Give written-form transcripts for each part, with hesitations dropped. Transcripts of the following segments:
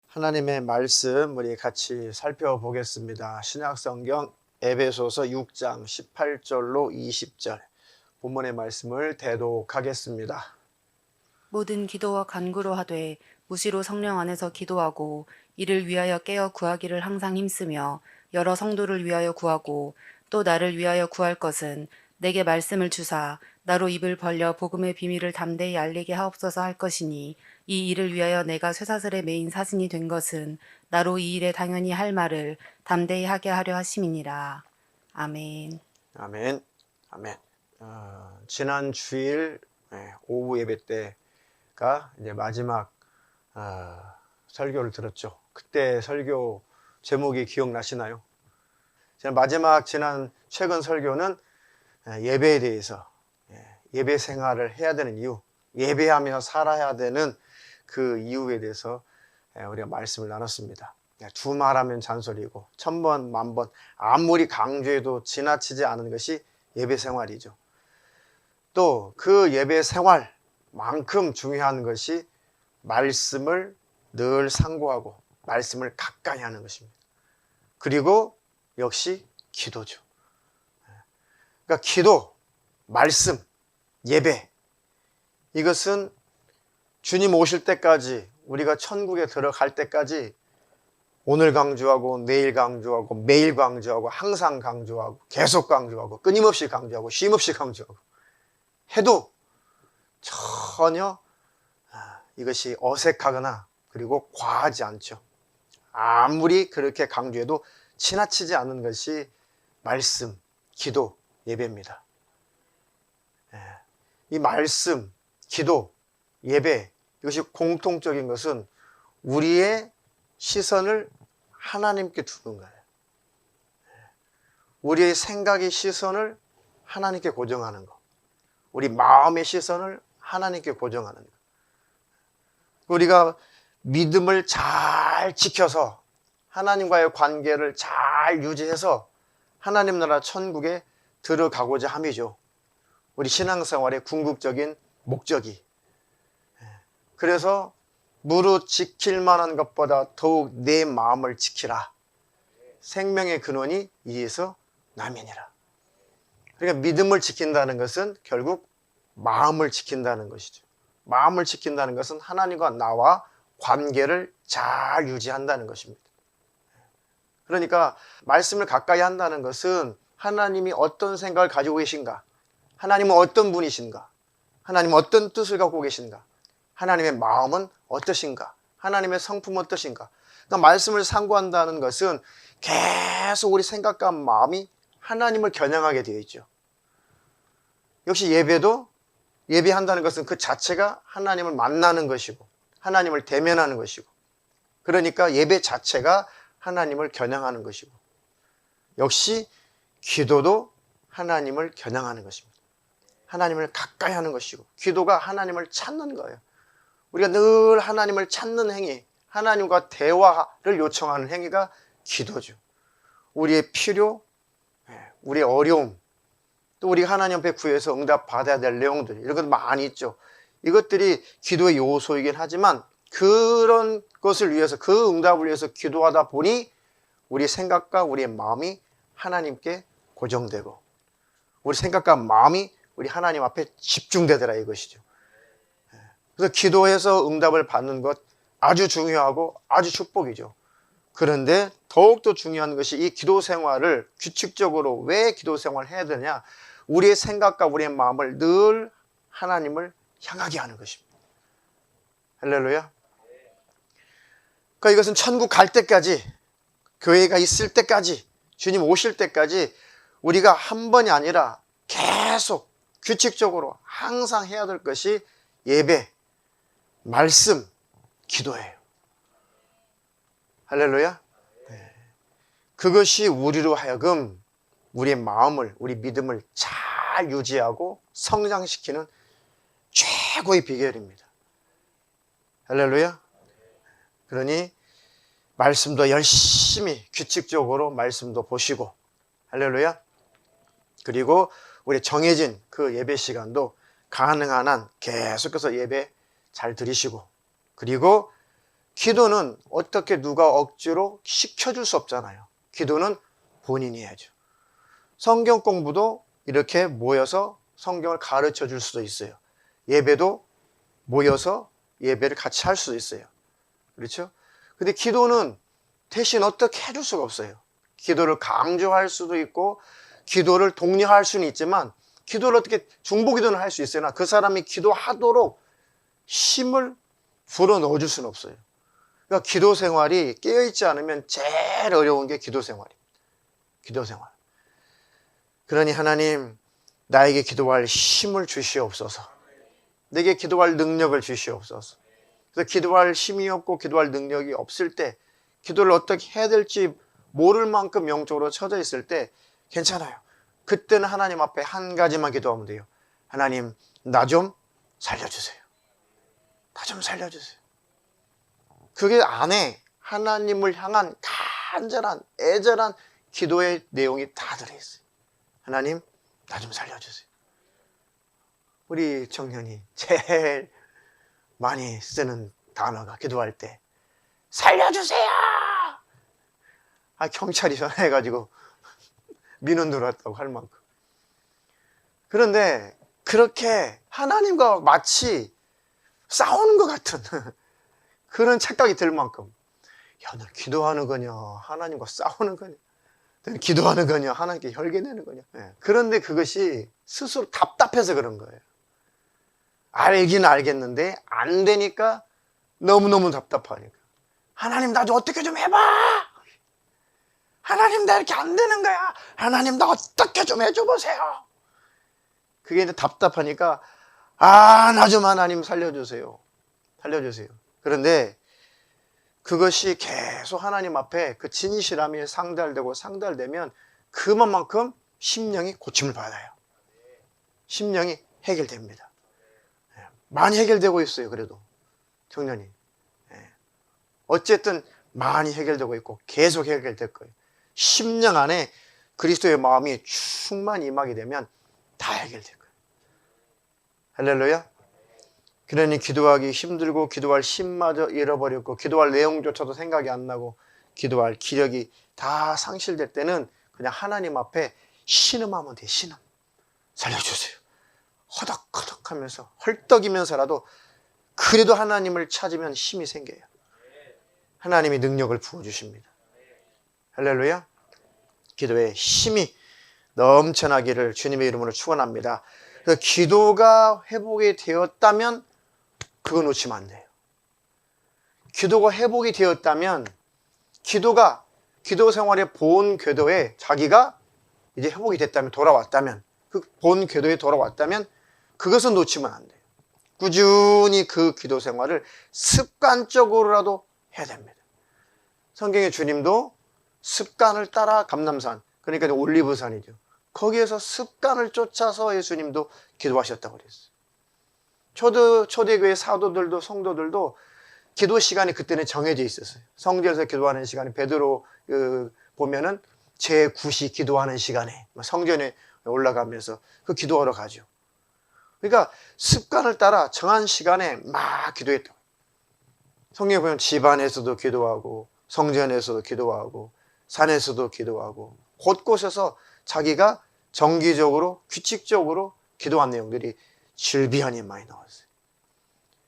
하나님의 말씀 우리 같이 살펴보겠습니다. 신약성경 에베소서 6장 18절로 20절 본문의 말씀을 대독하겠습니다. 모든 기도와 간구로 하되 무시로 성령 안에서 기도하고 이를 위하여 깨어 구하기를 항상 힘쓰며 여러 성도를 위하여 구하고 또 나를 위하여 구할 것은 내게 말씀을 주사 나로 입을 벌려 복음의 비밀을 담대히 알리게 하옵소서 할 것이니 이 일을 위하여 내가 쇠사슬에 매인 사신이 된 것은 나로 이 일에 당연히 할 말을 담대히 하게 하려 하심이니라. 아멘. 아멘. 아멘. 지난 주일 오후 예배 때가 이제 마지막 설교를 들었죠. 그때 설교 제목이 기억나시나요? 지난 최근 설교는 예배에 대해서, 예배 생활을 해야 되는 이유, 예배하며 살아야 되는 그 이유에 대해서 우리가 말씀을 나눴습니다. 두말하면 잔소리고 천번 만번 아무리 강조해도 지나치지 않은 것이 예배 생활이죠. 또 그 예배 생활만큼 중요한 것이 말씀을 늘 상고하고 말씀을 가까이 하는 것입니다. 그리고 역시 기도죠. 그러니까 기도, 말씀, 예배, 이것은 주님 오실 때까지, 우리가 천국에 들어갈 때까지 오늘 강조하고 내일 강조하고 매일 강조하고 항상 강조하고 계속 강조하고 끊임없이 강조하고 쉼없이 강조하고 해도 전혀 이것이 어색하거나 그리고 과하지 않죠. 아무리 그렇게 강조해도 지나치지 않는 것이 말씀, 기도, 예배입니다. 이 말씀, 기도, 예배, 이것이 공통적인 것은 우리의 시선을 하나님께 두는 거예요. 우리의 생각의 시선을 하나님께 고정하는 것. 우리 마음의 시선을 하나님께 고정하는 것. 우리가 믿음을 잘 지켜서 하나님과의 관계를 잘 유지해서 하나님 나라 천국에 들어가고자 함이죠. 우리 신앙생활의 궁극적인 목적이. 그래서 무릇 지킬 만한 것보다 더욱 내 마음을 지키라. 생명의 근원이 이에서 나면이라. 그러니까 믿음을 지킨다는 것은 결국 마음을 지킨다는 것이죠. 마음을 지킨다는 것은 하나님과 나와 관계를 잘 유지한다는 것입니다. 그러니까 말씀을 가까이 한다는 것은 하나님이 어떤 생각을 가지고 계신가? 하나님은 어떤 분이신가? 하나님은 어떤 뜻을 갖고 계신가? 하나님의 마음은 어떠신가? 하나님의 성품은 어떠신가? 그러니까 말씀을 상고한다는 것은 계속 우리 생각과 마음이 하나님을 겨냥하게 되어 있죠. 역시 예배도 예배한다는 것은 그 자체가 하나님을 만나는 것이고 하나님을 대면하는 것이고 그러니까 예배 자체가 하나님을 겨냥하는 것이고 역시 기도도 하나님을 겨냥하는 것입니다. 하나님을 가까이 하는 것이고 기도가 하나님을 찾는 거예요. 우리가 늘 하나님을 찾는 행위, 하나님과 대화를 요청하는 행위가 기도죠. 우리의 필요, 우리의 어려움, 또 우리가 하나님 앞에 구해서 응답받아야 될 내용들, 이런 것 많이 있죠. 이것들이 기도의 요소이긴 하지만 그런 것을 위해서, 그 응답을 위해서 기도하다 보니 우리 생각과 우리의 마음이 하나님께 고정되고 우리 생각과 마음이 우리 하나님 앞에 집중되더라 이것이죠. 그래서 기도해서 응답을 받는 것 아주 중요하고 아주 축복이죠. 그런데 더욱더 중요한 것이 이 기도 생활을 규칙적으로 왜 기도 생활을 해야 되냐? 우리의 생각과 우리의 마음을 늘 하나님을 향하게 하는 것입니다. 할렐루야. 그러니까 이것은 천국 갈 때까지, 교회가 있을 때까지, 주님 오실 때까지 우리가 한 번이 아니라 계속 규칙적으로 항상 해야 될 것이 예배, 말씀, 기도예요. 할렐루야. 네. 그것이 우리로 하여금 우리의 마음을, 우리 믿음을 잘 유지하고 성장시키는 최고의 비결입니다. 할렐루야. 그러니 말씀도 열심히 규칙적으로 말씀도 보시고, 할렐루야. 그리고 우리 정해진 그 예배 시간도 가능한 한 계속해서 예배 잘 드리시고, 그리고 기도는 어떻게 누가 억지로 시켜줄 수 없잖아요. 기도는 본인이 해야죠. 성경 공부도 이렇게 모여서 성경을 가르쳐 줄 수도 있어요. 예배도 모여서 예배를 같이 할 수도 있어요. 그렇죠? 근데 기도는 대신 어떻게 해줄 수가 없어요. 기도를 강조할 수도 있고 기도를 독려할 수는 있지만 기도를 어떻게 중보기도는 할 수 있으나 그 사람이 기도하도록 힘을 불어넣어 줄 수는 없어요. 그러니까 기도 생활이 깨어있지 않으면 제일 어려운 게 기도 생활입니다. 기도 생활. 그러니 하나님, 나에게 기도할 힘을 주시옵소서. 내게 기도할 능력을 주시옵소서. 그래서 기도할 힘이 없고 기도할 능력이 없을 때, 기도를 어떻게 해야 될지 모를 만큼 영적으로 처져 있을 때 괜찮아요. 그때는 하나님 앞에 한 가지만 기도하면 돼요. 하나님, 나 좀 살려주세요. 나 좀 살려주세요. 그게 안에 하나님을 향한 간절한 애절한 기도의 내용이 다 들어있어요. 하나님, 나 좀 살려주세요. 우리 청년이 제일 많이 쓰는 단어가 기도할 때 살려주세요. 경찰이 전화해가지고 민원 들어왔다고 할 만큼. 그런데 그렇게 하나님과 마치 싸우는 것 같은 그런 착각이 들 만큼, 야, 너 기도하는 거냐 하나님과 싸우는 거냐, 너는 기도하는 거냐 하나님께 혈기내는 거냐. 그런데 그것이 스스로 답답해서 그런 거예요. 알긴 알겠는데 안 되니까 너무너무 답답하니까, 하나님 나 좀 어떻게 좀 해봐. 하나님 나 이렇게 안 되는 거야. 하나님 나 어떻게 좀 해줘 보세요. 그게 이제 답답하니까 나 좀 하나님 살려주세요. 살려주세요. 그런데 그것이 계속 하나님 앞에 그 진실함이 상달되면 그만큼 심령이 고침을 받아요. 심령이 해결됩니다. 많이 해결되고 있어요. 그래도 청년이 어쨌든 많이 해결되고 있고 계속 해결될 거예요. 심령 안에 그리스도의 마음이 충만히 임하게 되면 다 해결될 거예요. 할렐루야. 그러니 기도하기 힘들고 기도할 힘마저 잃어버렸고 기도할 내용조차도 생각이 안 나고 기도할 기력이 다 상실될 때는 그냥 하나님 앞에 신음하면 돼. 신음. 살려주세요. 허덕허덕하면서 헐떡이면서라도 그래도 하나님을 찾으면 힘이 생겨요. 하나님이 능력을 부어주십니다. 할렐루야. 기도에 힘이 넘쳐나기를 주님의 이름으로 축원합니다. 그래서 기도가 회복이 되었다면 그거 놓치면 안 돼요. 기도가 회복이 되었다면 기도 생활의 본 궤도에 자기가 이제 회복이 됐다면, 돌아왔다면, 그 본 궤도에 돌아왔다면 그것은 놓치면 안 돼요. 꾸준히 그 기도 생활을 습관적으로라도 해야 됩니다. 성경의 주님도 습관을 따라 감람산, 그러니까 올리브산이죠. 거기에서 습관을 쫓아서 예수님도 기도하셨다고 그랬어요. 초대교회 사도들도 성도들도 기도 시간이 그때는 정해져 있었어요. 성전에서 기도하는 시간이 베드로 보면은 제9시 기도하는 시간에 성전에 올라가면서 그 기도하러 가죠. 그러니까 습관을 따라 정한 시간에 막 기도했다고. 성경에 보면 집안에서도 기도하고 성전에서도 기도하고 산에서도 기도하고 곳곳에서 자기가 정기적으로 규칙적으로 기도한 내용들이 질비하니 많이 나왔어요.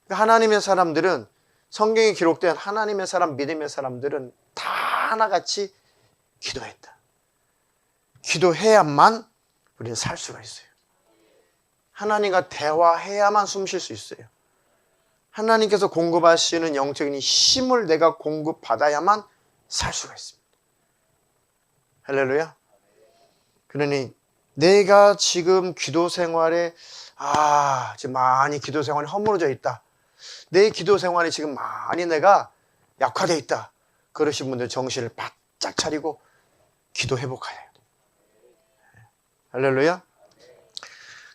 하나님의 사람들은, 성경에 기록된 하나님의 사람, 믿음의 사람들은 다 하나같이 기도했다. 기도해야만 우리는 살 수가 있어요. 하나님과 대화해야만 숨 쉴 수 있어요. 하나님께서 공급하시는 영적인 힘을 내가 공급받아야만 살 수가 있습니다. 할렐루야. 그러니 내가 지금 기도 생활에 지금 많이 기도 생활이 허물어져 있다. 내 기도 생활이 지금 많이 내가 약화되어 있다. 그러신 분들 정신을 바짝 차리고 기도 회복해야 돼요. 할렐루야.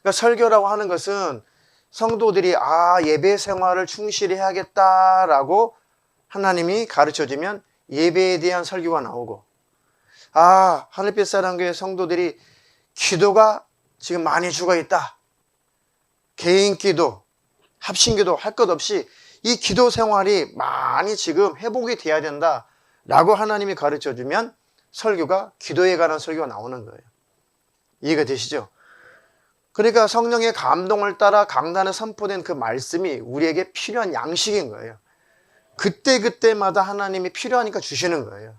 그러니까 설교라고 하는 것은 성도들이 예배 생활을 충실히 해야겠다라고 하나님이 가르쳐주면 예배에 대한 설교가 나오고, 하늘빛 사랑교회 성도들이 기도가 지금 많이 죽어 있다. 개인 기도, 합심 기도 할 것 없이 이 기도 생활이 많이 지금 회복이 돼야 된다 라고 하나님이 가르쳐 주면 설교가 기도에 관한 설교가 나오는 거예요. 이해가 되시죠? 그러니까 성령의 감동을 따라 강단에 선포된 그 말씀이 우리에게 필요한 양식인 거예요. 그때그때마다 하나님이 필요하니까 주시는 거예요.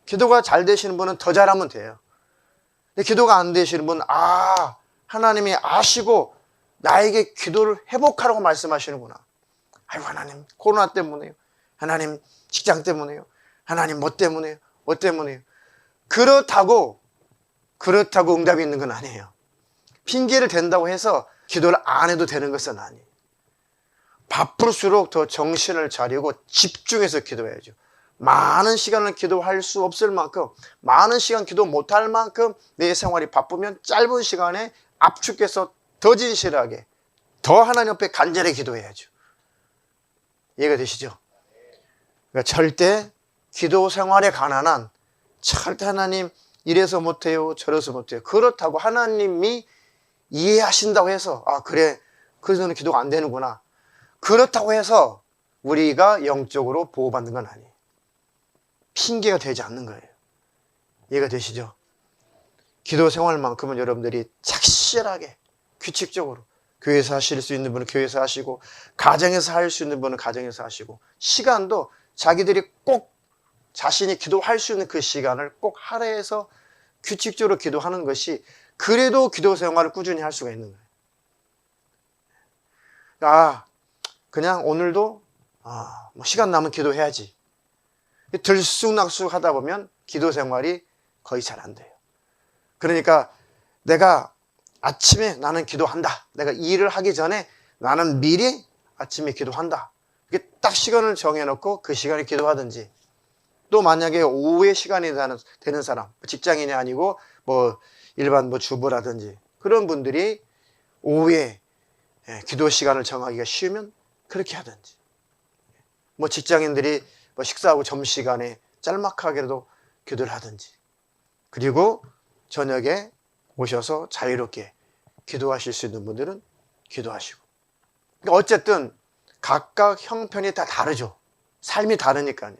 기도가 잘 되시는 분은 더 잘하면 돼요. 근데 기도가 안 되시는 분은 하나님이 아시고 나에게 기도를 회복하라고 말씀하시는구나. 아이고 하나님 코로나 때문에요. 하나님 직장 때문에요. 하나님 뭐 때문에요. 뭐 때문에요. 그렇다고 응답이 있는 건 아니에요. 핑계를 댄다고 해서 기도를 안 해도 되는 것은 아니에요. 바쁠수록 더 정신을 차리고 집중해서 기도해야죠. 많은 시간을 기도할 수 없을 만큼, 많은 시간 기도 못할 만큼 내 생활이 바쁘면 짧은 시간에 압축해서 더 진실하게, 더 하나님 앞에 간절히 기도해야죠. 이해가 되시죠? 그러니까 절대 기도 생활에 관한 한 절대 하나님 이래서 못해요, 저래서 못해요. 그렇다고 하나님이 이해하신다고 해서 그래, 그래서는 기도가 안 되는구나. 그렇다고 해서 우리가 영적으로 보호받는 건 아니에요. 핑계가 되지 않는 거예요. 이해가 되시죠? 기도 생활만큼은 여러분들이 착실하게 규칙적으로 교회에서 하실 수 있는 분은 교회에서 하시고 가정에서 할 수 있는 분은 가정에서 하시고 시간도 자기들이 꼭 자신이 기도할 수 있는 그 시간을 꼭 할애해서 규칙적으로 기도하는 것이 그래도 기도 생활을 꾸준히 할 수가 있는 거예요. 그냥 오늘도 뭐 시간 나면 기도해야지. 들쑥날쑥 하다 보면 기도 생활이 거의 잘 안 돼요. 그러니까 내가 아침에 나는 기도한다. 내가 일을 하기 전에 나는 미리 아침에 기도한다. 이렇게 딱 시간을 정해놓고 그 시간에 기도하든지, 또 만약에 오후에 시간이 되는 사람, 직장인이 아니고 뭐 일반 주부라든지 그런 분들이 오후에 기도 시간을 정하기가 쉬우면 그렇게 하든지, 뭐 직장인들이 식사하고 점심시간에 짤막하게라도 기도를 하든지, 그리고 저녁에 오셔서 자유롭게 기도하실 수 있는 분들은 기도하시고. 그러니까 어쨌든 각각 형편이 다 다르죠. 삶이 다르니까요.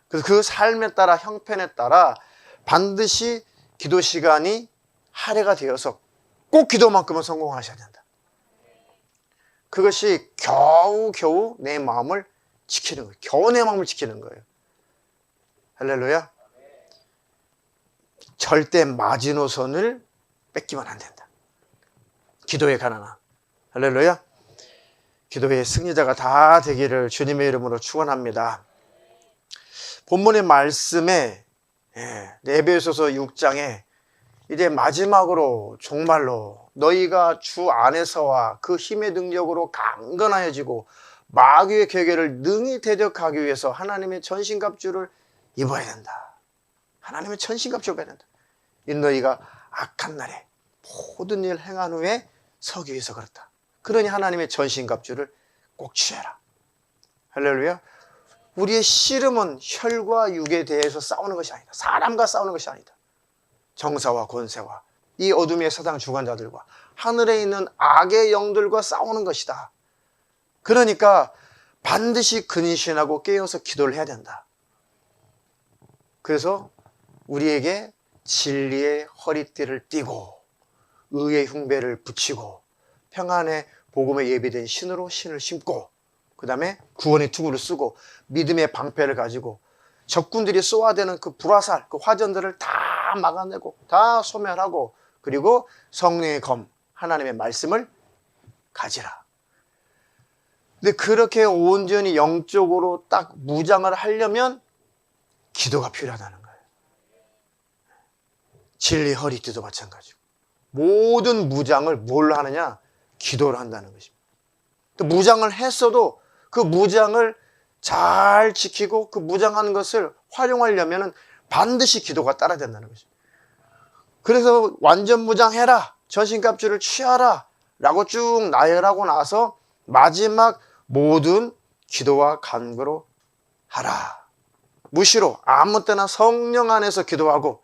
그래서 그 삶에 따라, 형편에 따라 반드시 기도 시간이 할애가 되어서 꼭 기도만큼은 성공하셔야 된다. 그것이 겨우 내 마음을 지키는 거예요. 겨우 내 마음을 지키는 거예요. 할렐루야. 절대 마지노선을 뺏기면 안 된다. 기도에 관한 한. 할렐루야. 기도의 승리자가 다 되기를 주님의 이름으로 축원합니다. 본문의 말씀에 에베소서 6장에 이제 마지막으로 정말로 너희가 주 안에서와 그 힘의 능력으로 강건하여지고 마귀의 계계를 능히 대적하기 위해서 하나님의 전신갑주를 입어야 된다. 하나님의 전신갑주를 입어야 된다. 이 너희가 악한 날에 모든 일 행한 후에 서기 위해서 그렇다. 그러니 하나님의 전신갑주를 꼭 취해라. 할렐루야. 우리의 씨름은 혈과 육에 대해서 싸우는 것이 아니다. 사람과 싸우는 것이 아니다. 정사와 권세와 이 어둠의 세상 주관자들과 하늘에 있는 악의 영들과 싸우는 것이다. 그러니까 반드시 근신하고 깨어서 기도를 해야 된다. 그래서 우리에게 진리의 허리띠를 띠고 의의 흉배를 붙이고 평안의 복음에 예비된 신으로 신을 신고, 그 다음에 구원의 투구를 쓰고 믿음의 방패를 가지고 적군들이 쏘아대는 그 불화살, 그 화전들을 다 막아내고 다 소멸하고, 그리고 성령의 검, 하나님의 말씀을 가지라. 근데 그렇게 온전히 영적으로 딱 무장을 하려면 기도가 필요하다는 거예요. 진리 허리띠도 마찬가지고 모든 무장을 뭘로 하느냐? 기도를 한다는 것입니다. 또 무장을 했어도 그 무장을 잘 지키고 그 무장하는 것을 활용하려면 반드시 기도가 따라야 된다는 것입니다. 그래서 완전 무장해라, 전신갑주를 취하라 라고 쭉 나열하고 나서 마지막 모든 기도와 간구로 하라. 무시로 아무 때나 성령 안에서 기도하고,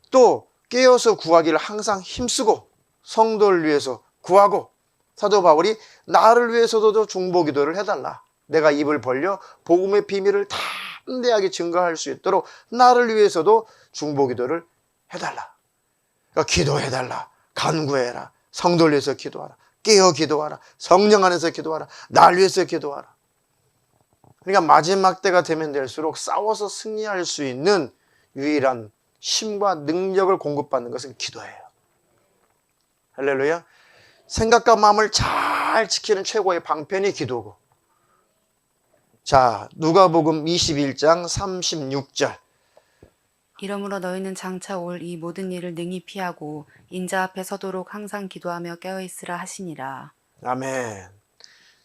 또 깨어서 구하기를 항상 힘쓰고 성도를 위해서 구하고, 사도 바울이 나를 위해서도 중보기도를 해달라. 내가 입을 벌려 복음의 비밀을 담대하게 증거할 수 있도록 나를 위해서도 중보기도를 해달라. 그러니까 기도해달라. 간구해라. 성도를 위해서 기도하라. 깨어 기도하라. 성령 안에서 기도하라. 날 위해서 기도하라. 그러니까 마지막 때가 되면 될수록 싸워서 승리할 수 있는 유일한 힘과 능력을 공급받는 것은 기도예요. 할렐루야. 생각과 마음을 잘 지키는 최고의 방편이 기도고. 자, 누가복음 21장 36절. 이러므로 너희는 장차 올 이 모든 일을 능히 피하고 인자 앞에 서도록 항상 기도하며 깨어있으라 하시니라. 아멘.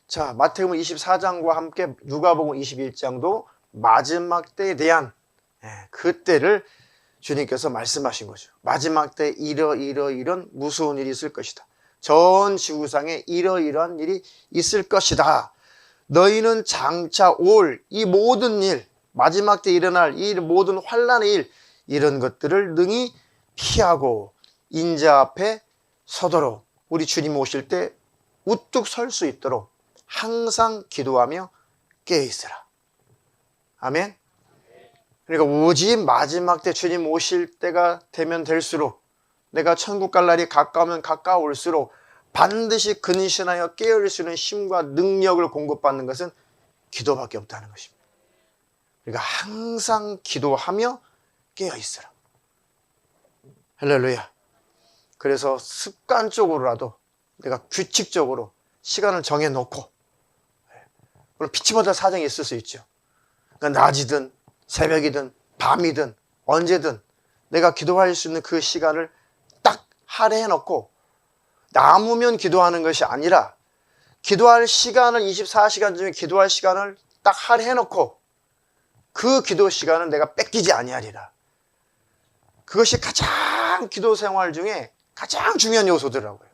자, 마태복음 24장과 함께 누가복음 21장도 마지막 때에 대한 그 때를 주님께서 말씀하신 거죠. 마지막 때 이런 무서운 일이 있을 것이다. 전 지구상에 이러이러한 일이 있을 것이다. 너희는 장차 올 이 모든 일, 마지막 때 일어날 이 모든 환난의 일, 이런 것들을 능히 피하고 인자 앞에 서도록, 우리 주님 오실 때 우뚝 설 수 있도록 항상 기도하며 깨어있으라. 아멘. 그러니까 오직 마지막 때 주님 오실 때가 되면 될수록, 내가 천국 갈 날이 가까우면 가까울수록 반드시 근신하여 깨어있을 수 있는 힘과 능력을 공급받는 것은 기도밖에 없다는 것입니다. 그러니까 항상 기도하며 깨어있으라. 할렐루야. 그래서 습관적으로라도 내가 규칙적으로 시간을 정해놓고, 물론 피치 못할 사정이 있을 수 있죠. 그러니까 낮이든 새벽이든 밤이든 언제든 내가 기도할 수 있는 그 시간을 딱 할애해놓고, 남으면 기도하는 것이 아니라 기도할 시간을 24시간 중에 기도할 시간을 딱 할애해놓고 그 기도 시간은 내가 뺏기지 아니하리라. 그것이 가장 기도 생활 중에 가장 중요한 요소더라고요.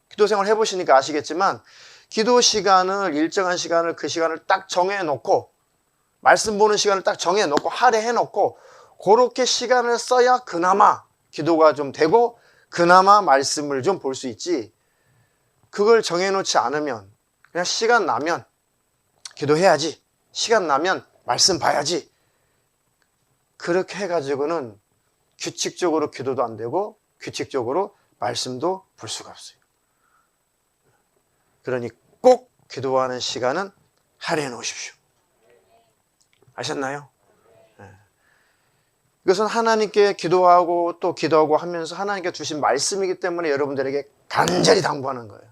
기도 생활 해보시니까 아시겠지만, 기도 시간을, 일정한 시간을, 그 시간을 딱 정해놓고, 말씀 보는 시간을 딱 정해놓고 할애해놓고, 그렇게 시간을 써야 그나마 기도가 좀 되고 그나마 말씀을 좀 볼 수 있지, 그걸 정해놓지 않으면 그냥 시간 나면 기도해야지, 시간 나면 말씀 봐야지, 그렇게 해가지고는 규칙적으로 기도도 안 되고 규칙적으로 말씀도 볼 수가 없어요. 그러니 꼭 기도하는 시간은 할애해 놓으십시오. 아셨나요? 이것은 하나님께 기도하고 또 기도하고 하면서 하나님께 주신 말씀이기 때문에 여러분들에게 간절히 당부하는 거예요.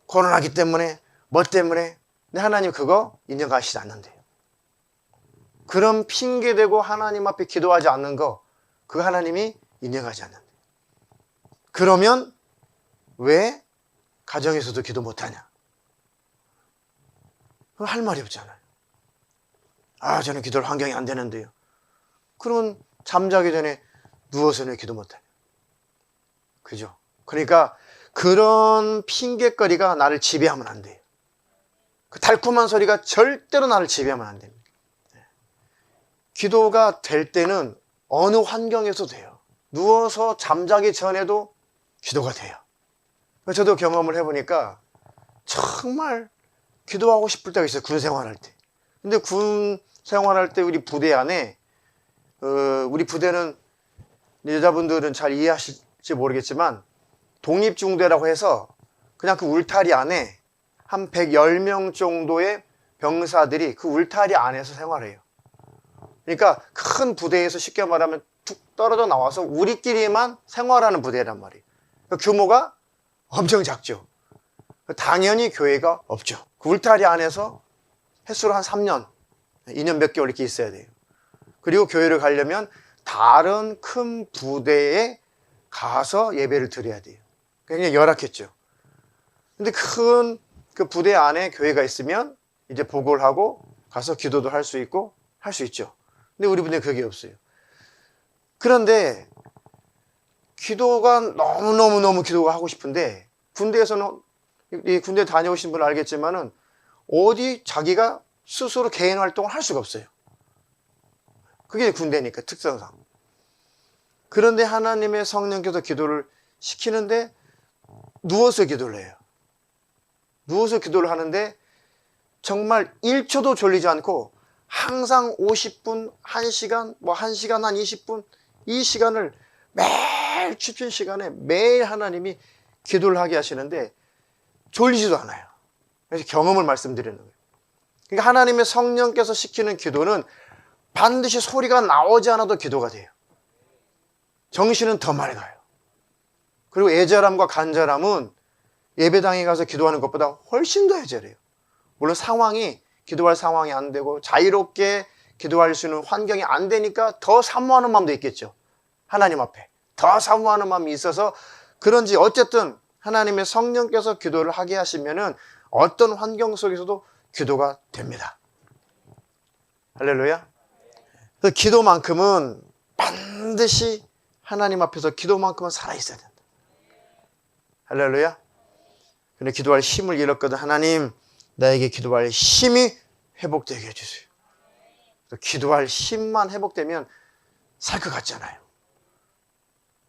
코로나기 때문에, 뭐 때문에, 근데 하나님 그거 인정하시지 않는데요. 그런 핑계대고 하나님 앞에 기도하지 않는 거, 그 하나님이 인정하지 않는데요. 그러면 왜 가정에서도 기도 못하냐? 그럼 할 말이 없잖아요. 아, 저는 기도할 환경이 안 되는데요. 그러면 잠자기 전에 누워서는 왜 기도 못하냐? 그죠? 그러니까 그런 핑계거리가 나를 지배하면 안 돼요. 그 달콤한 소리가 절대로 나를 지배하면 안 됩니다. 기도가 될 때는 어느 환경에서도 돼요. 누워서 잠자기 전에도 기도가 돼요. 저도 경험을 해보니까 정말 기도하고 싶을 때가 있어요. 군 생활할 때. 근데 군 생활할 때 우리 부대 안에, 우리 부대는 여자분들은 잘 이해하실지 모르겠지만, 독립중대라고 해서 그냥 그 울타리 안에 한 110명 정도의 병사들이 그 울타리 안에서 생활해요. 그러니까 큰 부대에서 쉽게 말하면 툭 떨어져 나와서 우리끼리만 생활하는 부대란 말이에요. 규모가 엄청 작죠. 당연히 교회가 없죠. 그 울타리 안에서 횟수로 한 3년, 2년 몇 개월 이렇게 있어야 돼요. 그리고 교회를 가려면 다른 큰 부대에 가서 예배를 드려야 돼요. 굉장히 열악했죠. 근데 큰 그 부대 안에 교회가 있으면 이제 보고를 하고 가서 기도도 할 수 있고 할 수 있죠. 근데 우리 부대는 그게 없어요. 그런데 기도가 너무 기도가 하고 싶은데, 군대에서는, 이 군대 다녀오신 분은 알겠지만은 어디 자기가 스스로 개인 활동을 할 수가 없어요. 그게 군대니까, 특성상. 그런데 하나님의 성령께서 기도를 시키는데 누워서 기도를 해요. 누워서 기도를 하는데 정말 1초도 졸리지 않고 항상 50분, 1시간, 뭐 1시간 한 20분 이 시간을 매일 취침 시간에 매일 하나님이 기도를 하게 하시는데 졸리지도 않아요. 그래서 경험을 말씀드리는 거예요. 그러니까 하나님의 성령께서 시키는 기도는 반드시 소리가 나오지 않아도 기도가 돼요. 정신은 더 맑아요. 그리고 애절함과 간절함은 예배당에 가서 기도하는 것보다 훨씬 더 애절해요. 물론 상황이 기도할 상황이 안 되고 자유롭게 기도할 수 있는 환경이 안 되니까 더 사모하는 마음도 있겠죠. 하나님 앞에 더 사모하는 마음이 있어서 그런지 어쨌든 하나님의 성령께서 기도를 하게 하시면은 어떤 환경 속에서도 기도가 됩니다. 할렐루야. 그래서 기도만큼은 반드시 하나님 앞에서 기도만큼은 살아있어야 된다. 할렐루야. 근데 기도할 힘을 잃었거든. 하나님, 나에게 기도할 힘이 회복되게 해주세요. 기도할 힘만 회복되면 살 것 같잖아요.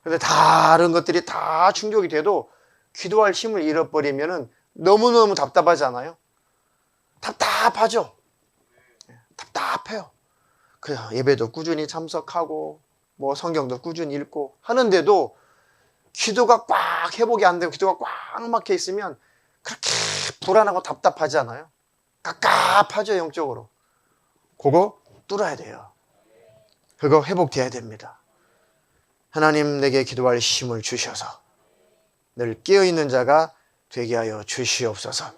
근데 다른 것들이 다 충족이 돼도 기도할 힘을 잃어버리면 너무너무 답답하지 않아요? 답답하죠? 답답해요. 그래서 예배도 꾸준히 참석하고 뭐 성경도 꾸준히 읽고 하는데도 기도가 꽉 회복이 안 되고 기도가 꽉 막혀 있으면 그렇게 불안하고 답답하지 않아요? 깝깝하죠, 영적으로. 그거 뚫어야 돼요. 그거 회복돼야 됩니다. 하나님 내게 기도할 힘을 주셔서 늘 깨어있는 자가 되게 하여 주시옵소서.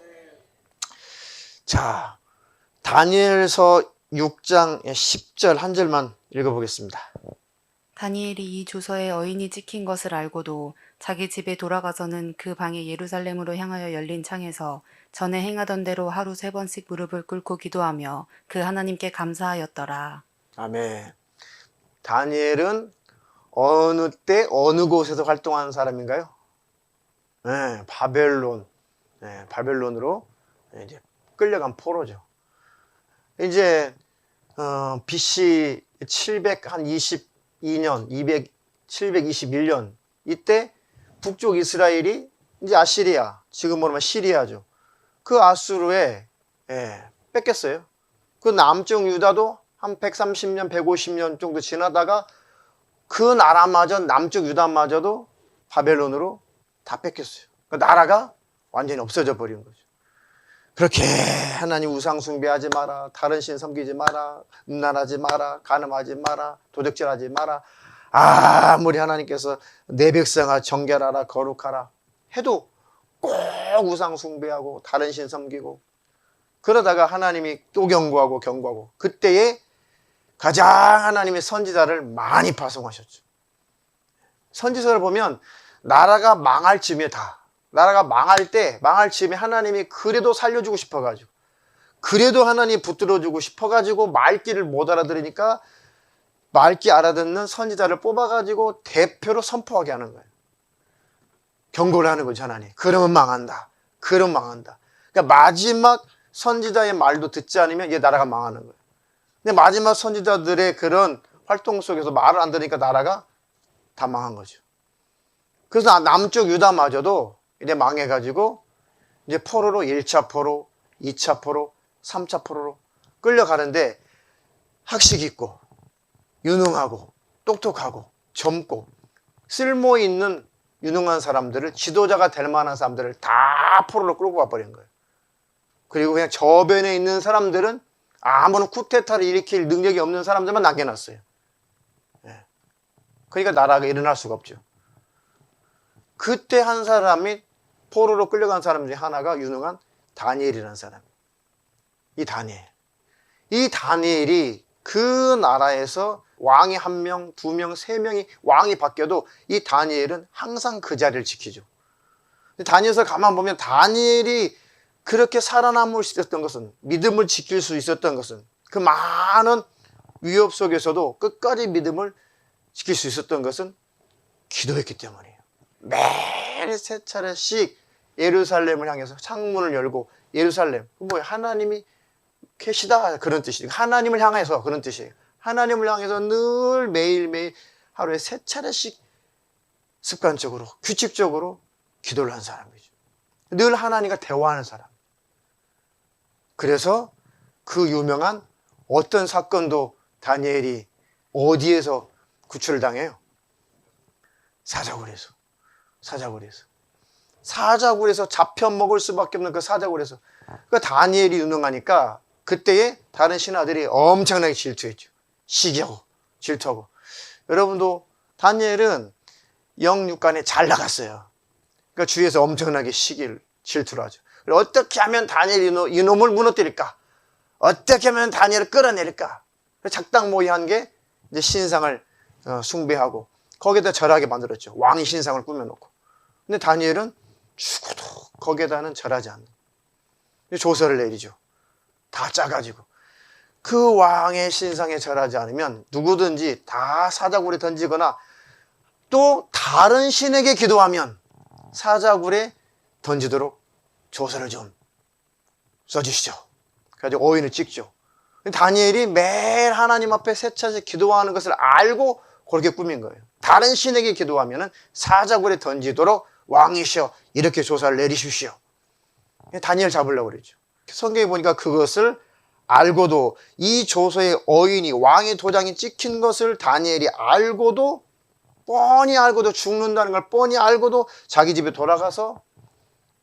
자, 다니엘서 6장 10절 한 절만 읽어보겠습니다. 다니엘이 이 조서에 어인이 찍힌 것을 알고도 자기 집에 돌아가서는 그 방에 예루살렘으로 향하여 열린 창에서 전에 행하던 대로 하루 3번씩 무릎을 꿇고 기도하며 그 하나님께 감사하였더라. 아멘. 다니엘은 어느 때 어느 곳에서 활동하는 사람인가요? 네, 바벨론. 네, 바벨론으로 이제 끌려간 포로죠. 이제 BC 722년, 721년 이때 북쪽 이스라엘이 이제 아시리아, 지금 말하면 시리아죠. 그 아수르에 뺏겼어요. 그 남쪽 유다도 한 130년, 150년 정도 지나다가 그 나라마저 남쪽 유다마저도 바벨론으로 다 뺏겼어요. 그 나라가 완전히 없어져 버린 거죠. 그렇게 하나님 우상 숭배하지 마라, 다른 신 섬기지 마라, 음란하지 마라, 간음하지 마라, 도적질하지 마라. 아무리 하나님께서 내 백성아 정결하라, 거룩하라 해도 꼭 우상 숭배하고 다른 신 섬기고 그러다가 하나님이 또 경고하고 그때에 가장 하나님의 선지자를 많이 파송하셨죠. 선지서를 보면 나라가 망할 즈음에 나라가 망할 즈음에 하나님이 그래도 살려주고 싶어가지고 그래도 하나님이 붙들어주고 싶어가지고 말귀를 못 알아들으니까 말귀 알아듣는 선지자를 뽑아가지고 대표로 선포하게 하는 거예요. 경고를 하는 거죠, 하나님. 그러면 망한다. 그러니까 마지막 선지자의 말도 듣지 않으면 얘 나라가 망하는 거예요. 근데 마지막 선지자들의 그런 활동 속에서 말을 안 들으니까 나라가 다 망한 거죠. 그래서 남쪽 유다마저도 이제 망해가지고 이제 포로로 1차 포로, 2차 포로, 3차 포로로 끌려가는데 학식 있고 유능하고 똑똑하고 젊고 쓸모 있는 유능한 사람들을 지도자가 될 만한 사람들을 다 포로로 끌고 가버린 거예요. 그리고 그냥 저변에 있는 사람들은 아무런 쿠데타를 일으킬 능력이 없는 사람들만 남겨놨어요. 그러니까 나라가 일어날 수가 없죠. 그때 한 사람이 포로로 끌려간 사람 중에 하나가 유능한 다니엘이라는 사람. 이 다니엘이 그 나라에서 왕이 1명, 2명, 3명이 왕이 바뀌어도 이 다니엘은 항상 그 자리를 지키죠. 다니엘서 가만 보면 다니엘이 그렇게 살아남을 수 있었던 것은, 믿음을 지킬 수 있었던 것은, 그 많은 위협 속에서도 끝까지 믿음을 지킬 수 있었던 것은 기도했기 때문이에요. 매일 3차례씩 예루살렘을 향해서 창문을 열고, 예루살렘, 뭐예요? 하나님이 계시다 그런 뜻이에요. 하나님을 향해서 그런 뜻이에요. 하나님을 향해서 늘 매일매일 하루에 3차례씩 습관적으로 규칙적으로 기도를 한 사람이죠. 늘 하나님과 대화하는 사람. 그래서 그 유명한 어떤 사건도 다니엘이 어디에서 구출을 당해요? 사자굴에서. 사자굴에서 잡혀 먹을 수밖에 없는 그 사자굴에서. 그 다니엘이 유능하니까 그때에 다른 신하들이 엄청나게 질투했죠. 시기하고 질투하고. 여러분도 다니엘은 영육간에 잘 나갔어요. 그러니까 주위에서 엄청나게 질투를 하죠. 어떻게 하면 다니엘 이놈을 무너뜨릴까? 어떻게 하면 다니엘을 끌어내릴까? 작당모의한 게 이제 신상을 숭배하고 거기에다 절하게 만들었죠. 왕이 신상을 꾸며놓고. 근데 다니엘은 죽어도 거기에다는 절하지 않는. 조서를 내리죠. 다 짜가지고. 그 왕의 신상에 절하지 않으면 누구든지 다 사자굴에 던지거나 또 다른 신에게 기도하면 사자굴에 던지도록 조서를 좀 써주시죠. 그래가지고 오인을 찍죠. 다니엘이 매일 하나님 앞에 3차례 기도하는 것을 알고 그렇게 꾸민 거예요. 다른 신에게 기도하면 사자굴에 던지도록 왕이시여 이렇게 조사를 내리십시오. 다니엘 잡으려고 그러죠. 성경에 보니까 그것을 알고도 이 조서의 어인이 왕의 도장이 찍힌 것을 다니엘이 알고도 뻔히 알고도 죽는다는 걸 뻔히 알고도 자기 집에 돌아가서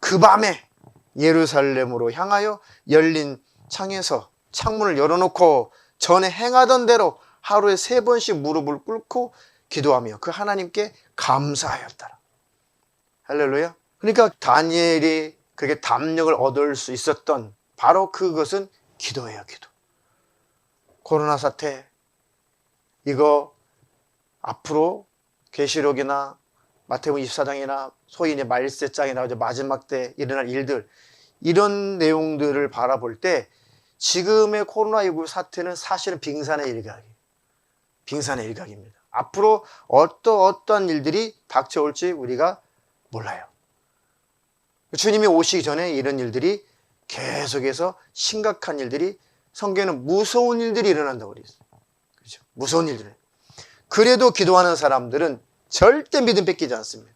그 밤에 예루살렘으로 향하여 열린 창에서 창문을 열어놓고 전에 행하던 대로 하루에 3번씩 무릎을 꿇고 기도하며 그 하나님께 감사하였더라. 할렐루야. 그러니까 다니엘이 그렇게 담력을 얻을 수 있었던 바로 그것은 기도예요. 기도. 코로나 사태 이거 앞으로 계시록이나 마태복음 24장이나 소위 이제 말세장에 나오죠. 마지막 때 일어날 일들 이런 내용들을 바라볼 때 지금의 코로나19 사태는 사실은 빙산의 일각이에요. 빙산의 일각입니다. 앞으로 어떤 일들이 닥쳐올지 우리가 몰라요. 주님이 오시기 전에 이런 일들이 계속해서 심각한 일들이 성경에는 무서운 일들이 일어난다고 그랬어요. 그렇죠? 무서운 일들. 그래도 기도하는 사람들은 절대 믿음 뺏기지 않습니다.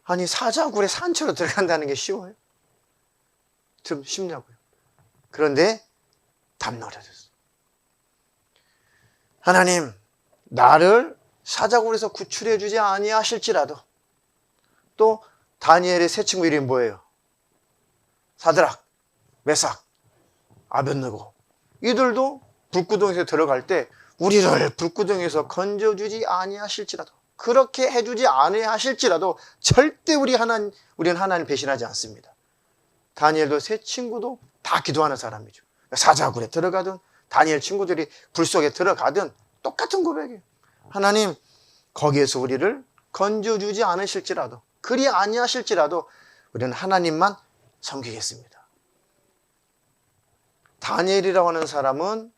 아니 사자굴에 산처로 들어간다는 게 쉬워요? 좀 쉽냐고요. 그런데 담노려졌어요. 하나님 나를 사자굴에서 구출해 주지 아니하실지라도 또 다니엘의 세 친구 이름이 뭐예요? 사드락, 메삭, 아벳느고 이들도 불구덩이에서 들어갈 때 우리를 불구덩이에서 건져주지 아니하실지라도 그렇게 해주지 아니하실지라도 절대 우리는 하나님을 배신하지 않습니다. 다니엘도 세 친구도 다 기도하는 사람이죠. 사자굴에 들어가든 다니엘 친구들이 불 속에 들어가든 똑같은 고백이에요. 하나님 거기에서 우리를 건져주지 않으실지라도 그리 아니하실지라도 우리는 하나님만 섬기겠습니다. 다니엘이라고 하는 사람은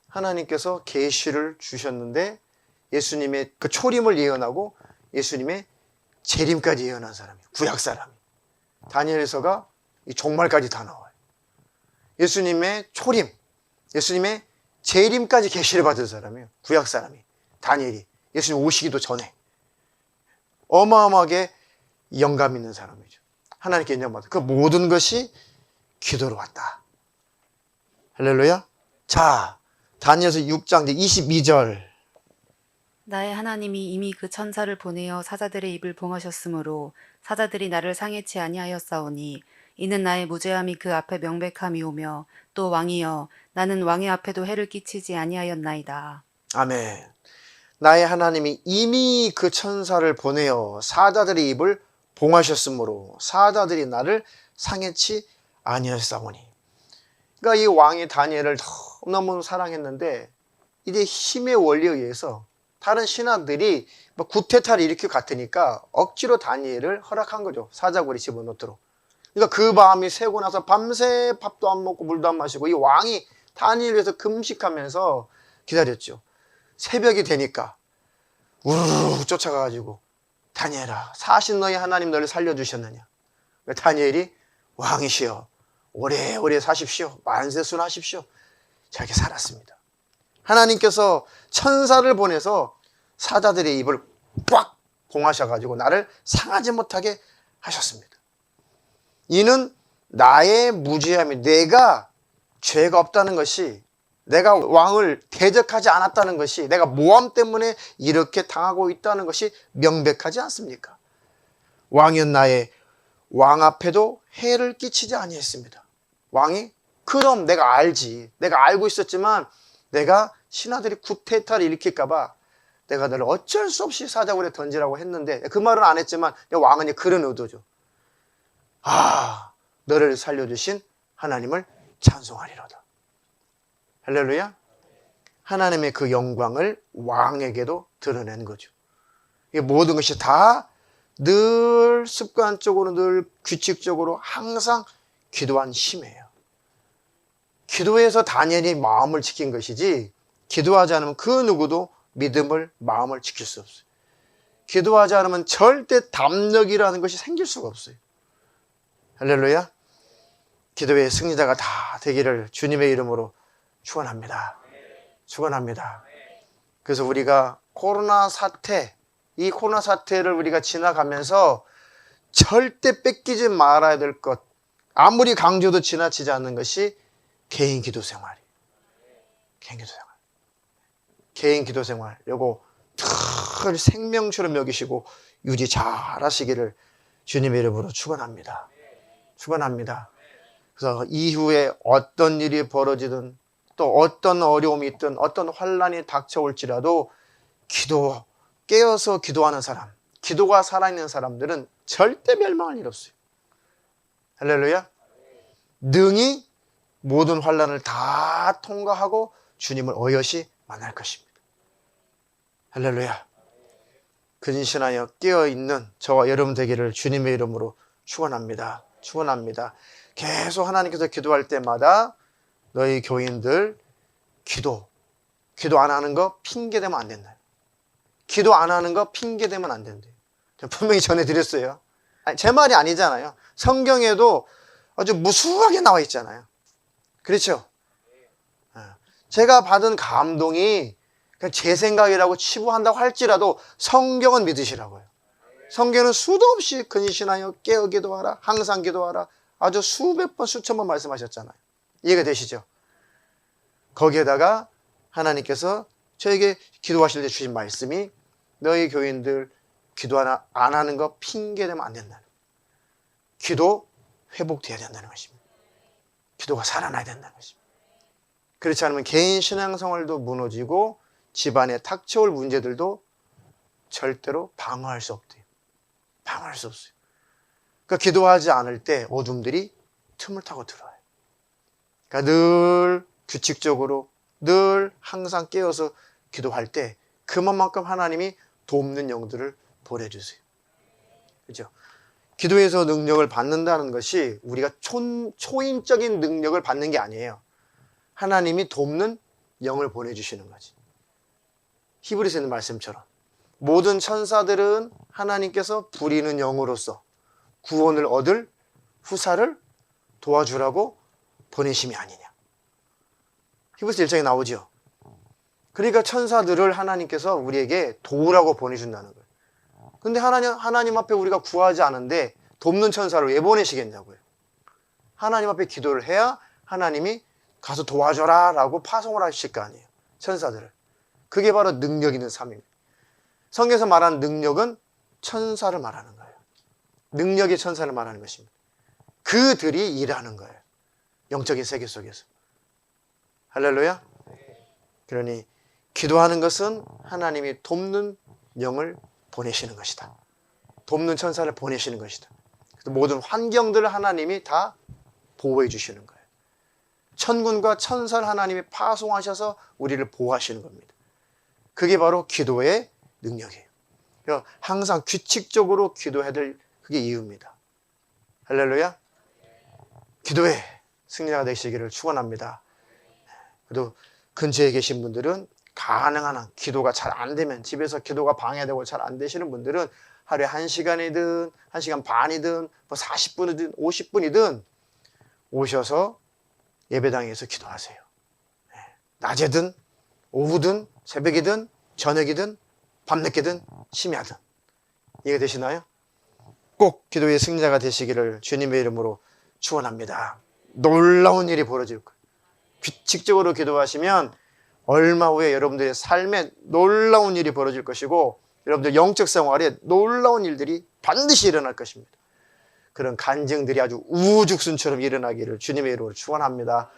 하나님께서 계시를 주셨는데 예수님의 그 초림을 예언하고 예수님의 재림까지 예언한 사람이에요. 구약 사람이. 다니엘서가 이 종말까지 다 나와요. 예수님의 초림, 예수님의 재림까지 계시를 받은 사람이에요. 구약 사람이. 다니엘이. 예수님 오시기도 전에. 어마어마하게 영감 있는 사람이죠. 하나님께 인정받은 그 모든 것이 기도로 왔다. 할렐루야. 자, 다니엘서 6장 22절. 나의 하나님이 이미 그 천사를 보내어 사자들의 입을 봉하셨으므로 사자들이 나를 상해치 아니하였사오니 이는 나의 무죄함이 그 앞에 명백함이오며 또 왕이여 나는 왕의 앞에도 해를 끼치지 아니하였나이다. 아멘. 나의 하나님이 이미 그 천사를 보내어 사자들의 입을 봉하셨으므로 사자들이 나를 상해치 아니하였사오니. 그러니까 이 왕이 다니엘을 너무너무 사랑했는데 이제 힘의 원리에 의해서 다른 신하들이 구태타를 일으킬 것 같으니까 억지로 다니엘을 허락한 거죠. 사자굴에 집어넣도록. 그러니까 그 밤이 새고 나서 밤새 밥도 안 먹고 물도 안 마시고 이 왕이 다니엘을 위해서 금식하면서 기다렸죠. 새벽이 되니까 우르르 쫓아가가지고 다니엘아 사신 너희 하나님 너를 살려주셨느냐. 다니엘이 왕이시여 오래오래 사십시오. 만세순하십시오. 저렇게 살았습니다. 하나님께서 천사를 보내서 사자들의 입을 꽉 봉하셔가지고 나를 상하지 못하게 하셨습니다. 이는 나의 무죄함이, 내가 죄가 없다는 것이, 내가 왕을 대적하지 않았다는 것이, 내가 모함 때문에 이렇게 당하고 있다는 것이 명백하지 않습니까? 왕은 나의 왕 앞에도 해를 끼치지 아니했습니다. 왕이 그럼 내가 알지, 내가 알고 있었지만 내가 신하들이 구테타를 일으킬까 봐 내가 너를 어쩔 수 없이 사자굴에 던지라고 했는데, 그 말은 안 했지만 왕은 그런 의도죠. 아, 너를 살려주신 하나님을 찬송하리로다. 할렐루야. 하나님의 그 영광을 왕에게도 드러낸 거죠. 이 모든 것이 다 늘 습관적으로, 늘 규칙적으로 항상 기도한 힘이에요. 기도해서 다니엘이 마음을 지킨 것이지, 기도하지 않으면 그 누구도 믿음을, 마음을 지킬 수 없어요. 기도하지 않으면 절대 담력이라는 것이 생길 수가 없어요. 할렐루야. 기도의 승리자가 다 되기를 주님의 이름으로 축원합니다. 축원합니다. 그래서 우리가 코로나 사태, 이 코로나 사태를 우리가 지나가면서 절대 뺏기지 말아야 될 것, 아무리 강조도 지나치지 않는 것이 개인 기도 생활이에요. 개인 기도 생활. 개인 기도 생활, 요거 늘 생명처럼 여기시고 유지 잘 하시기를 주님의 이름으로 축원합니다. 축원합니다. 그래서 이후에 어떤 일이 벌어지든, 또 어떤 어려움이 있든, 어떤 환난이 닥쳐올지라도 깨어서 기도하는 사람, 기도가 살아있는 사람들은 절대 멸망할 일 없어요. 할렐루야. 능히 모든 환난을 다 통과하고 주님을 어여시 만날 것입니다. 할렐루야. 근신하여 깨어있는 저와 여러분 되기를 주님의 이름으로 축원합니다. 축원합니다. 계속 하나님께서 기도할 때마다 너희 교인들 기도 안 하는 거 핑계대면 안 된다. 기도 안 하는 거 핑계대면 안 된대요. 분명히 전해드렸어요. 아니, 제 말이 아니잖아요. 성경에도 아주 무수하게 나와 있잖아요. 그렇죠? 제가 받은 감동이 제 생각이라고 치부한다고 할지라도 성경은 믿으시라고요. 성경은 수도 없이 근신하여 깨어 기도하라, 항상 기도하라, 아주 수백 번, 수천 번 말씀하셨잖아요. 이해가 되시죠? 거기에다가 하나님께서 저에게 기도하실 때 주신 말씀이 너희 교인들 기도 안 하는 거 핑계대면 안 된다는 거예요. 기도 회복돼야 된다는 것입니다. 기도가 살아나야 된다는 것입니다. 그렇지 않으면 개인 신앙생활도 무너지고 집안에 닥쳐올 문제들도 절대로 방어할 수 없대요. 방어할 수 없어요. 그러니까 기도하지 않을 때 어둠들이 틈을 타고 들어와요. 그러니까 늘 규칙적으로, 늘 항상 깨어서 기도할 때 그만큼 하나님이 돕는 영들을 보내주세요. 그렇죠? 기도에서 능력을 받는다는 것이 우리가 초인적인 능력을 받는 게 아니에요. 하나님이 돕는 영을 보내주시는 거지. 히브리서에 있는 말씀처럼 모든 천사들은 하나님께서 부리는 영으로서 구원을 얻을 후사를 도와주라고 보내심이 아니냐. 히브리서 1장에 나오죠. 그러니까 천사들을 하나님께서 우리에게 도우라고 보내준다는 거예요. 근데 하나님 앞에 우리가 구하지 않은데 돕는 천사를 왜 보내시겠냐고요. 하나님 앞에 기도를 해야 하나님이 가서 도와줘라 라고 파송을 하실 거 아니에요. 천사들을. 그게 바로 능력 있는 삶입니다. 성경에서 말하는 능력은 천사를 말하는 거예요. 능력의 천사를 말하는 것입니다. 그들이 일하는 거예요. 영적인 세계 속에서. 할렐루야. 그러니 기도하는 것은 하나님이 돕는 영을 보내시는 것이다. 돕는 천사를 보내시는 것이다. 모든 환경들을 하나님이 다 보호해 주시는 거예요. 천군과 천사를 하나님이 파송하셔서 우리를 보호하시는 겁니다. 그게 바로 기도의 능력이에요. 항상 규칙적으로 기도해야 될 그게 이유입니다. 할렐루야. 기도에 승리자가 되시기를 축원합니다. 그래도 근처에 계신 분들은 가능한 한 기도가 잘 안 되면, 집에서 기도가 방해되고 잘 안 되시는 분들은 하루에 1시간이든 1시간 반이든 뭐 40분이든 50분이든 오셔서 예배당에서 기도하세요. 낮에든 오후든 새벽이든 저녁이든 밤늦게든 심야든. 이해가 되시나요? 꼭 기도의 승자가 되시기를 주님의 이름으로 축원합니다. 놀라운 일이 벌어질 거예요. 규칙적으로 기도하시면 얼마 후에 여러분들의 삶에 놀라운 일이 벌어질 것이고 여러분들 영적 생활에 놀라운 일들이 반드시 일어날 것입니다. 그런 간증들이 아주 우후죽순처럼 일어나기를 주님의 이름으로 축원합니다.